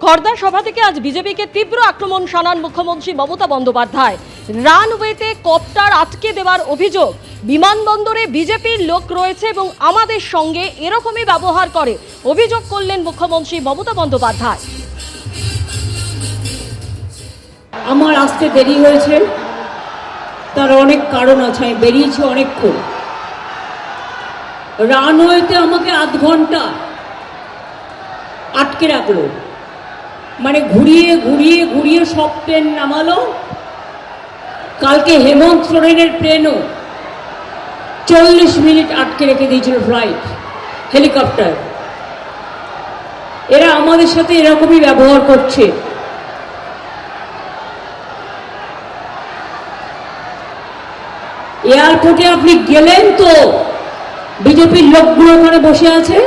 খড়দা সভা থেকে আজ বিজেপিকে তীব্র আক্রমণ শানান মুখ্যমন্ত্রী মমতা বন্দ্যোপাধ্যায়। রানওয়েতে কপ্টার আটকে দেওয়ার অভিযোগ, বিমানবন্দরে বিজেপির লোক রয়েছে এবং আমাদের সঙ্গে এরকমই ব্যবহার করে অভিযোগ করলেন মুখ্যমন্ত্রী মমতা বন্দ্যোপাধ্যায়। আমার আসতে দেরি হয়েছে, তার অনেক কারণ আছে। আমি বেরিয়েছি অনেকক্ষণ। রানওয়েতে আমাকে আধ ঘন্টা আটকে রাখলো, মানে ঘুরিয়ে ঘুরিয়ে ঘুরিয়ে সব প্লেন নামালো। কালকে হেমন্ত সোরেনের প্লেনও 40 মিনিট আটকে রেখে দিয়েছিল, ফ্লাইট, হেলিকপ্টার। এরা আমাদের সাথে এরকমই ব্যবহার করছে। এয়ারপোর্টে আপনি গেলেন তো বিজেপির লোকগুলো ওখানে বসে আছে,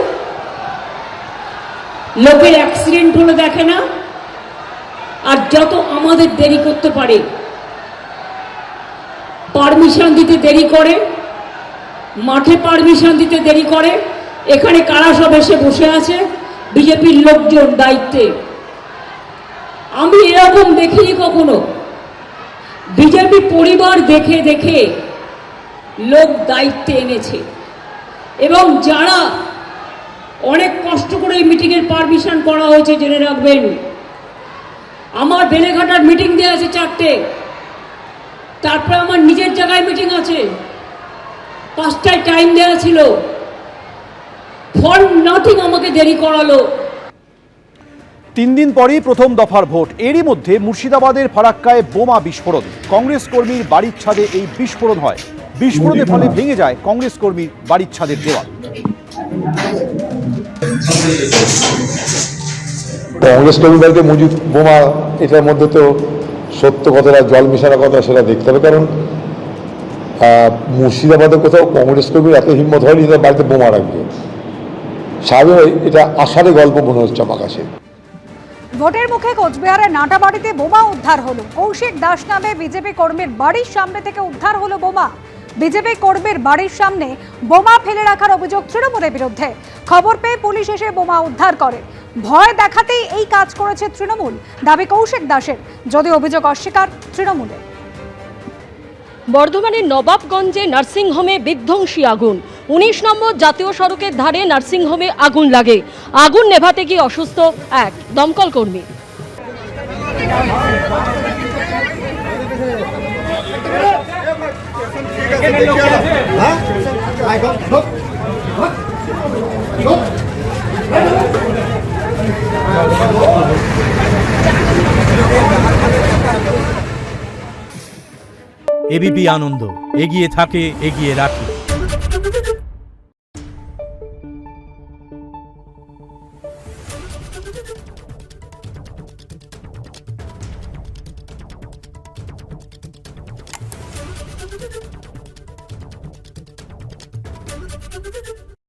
লোকের অ্যাক্সিডেন্ট হলে দেখে না। আর যত আমাদের দেরি করতে পারে, পারমিশন দিতে দেরি করে, মাঠে পারমিশন দিতে দেরি করে, এখানে কারা সব এসে বসে আছে বিজেপির লোকজন দায়িত্বে। আমি এরকম দেখিনি কখনো। বিজেপি পরিবার দেখে দেখে লোক দায়িত্বে এনেছে, এবং যারা অনেক কষ্ট করে এই মিটিংয়ের পারমিশন করা হয়েছে, জেনে রাখবেন, আমার বেলেঘাটার মিটিং দেওয়া আছে 4টে, তারপরে আমার নিজের জায়গায় মিটিং আছে, 5টায় টাইম দেওয়া ছিল। ফর নাথিং আমাকে দেরি করালো। 3 দিন পরেই প্রথম দফার ভোট। এরই মধ্যে মুর্শিদাবাদের ফারাক্কায় বোমা বিস্ফোরণ। কংগ্রেস কর্মীর বাড়ির ছাদে এই বিস্ফোরণ হয়। বিস্ফোরণের ফলে ভেঙে যায় কংগ্রেস কর্মীর বাড়ির ছাদের দেওয়াল। কংগ্রেস কর্মী বাড়িতে মজুদ বোমা, এটার মধ্যে তো সত্য কথাটা জল মেশানো কথা, সেটা দেখতে হবে। কারণ মুর্শিদাবাদে কোথাও কংগ্রেস কর্মীর এত হিম্মত হয়নি যে বাড়িতে বোমা রাখবে। স্বাভাবিক এটা আষাঢ়ে গল্প মনে হচ্ছে আমার কাছে। ভোটের মুখে কোচবিহারের নাটাবাড়িতে বোমা উদ্ধার হলো। কৌশিক দাস নামে বিজেপি কর্মীর বাড়ির সামনে থেকে উদ্ধার হলো বোমা। বিজেপি কর্মীর বাড়ির সামনে বোমা ফেলে রাখার অভিযোগ তৃণমূলের বিরুদ্ধে। খবর পেয়ে পুলিশ এসে বোমা উদ্ধার করে। ভয় দেখাতেই এই কাজ করেছে তৃণমূল, দাবি কৌশিক দাসের, যদিও অভিযোগ অস্বীকার তৃণমূলের। বর্ধমানের নবাবগঞ্জে নার্সিংহোমে বিধ্বংসী আগুন। 19 নম্বর জাতীয় সড়কের ধারে নার্সিংহোমে আগুন লাগে। আগুন নেভাতে গিয়ে অসুস্থ এক দমকল কর্মী। এবিপি আনন্দ, এগিয়ে থাকে, এগিয়ে রাখে।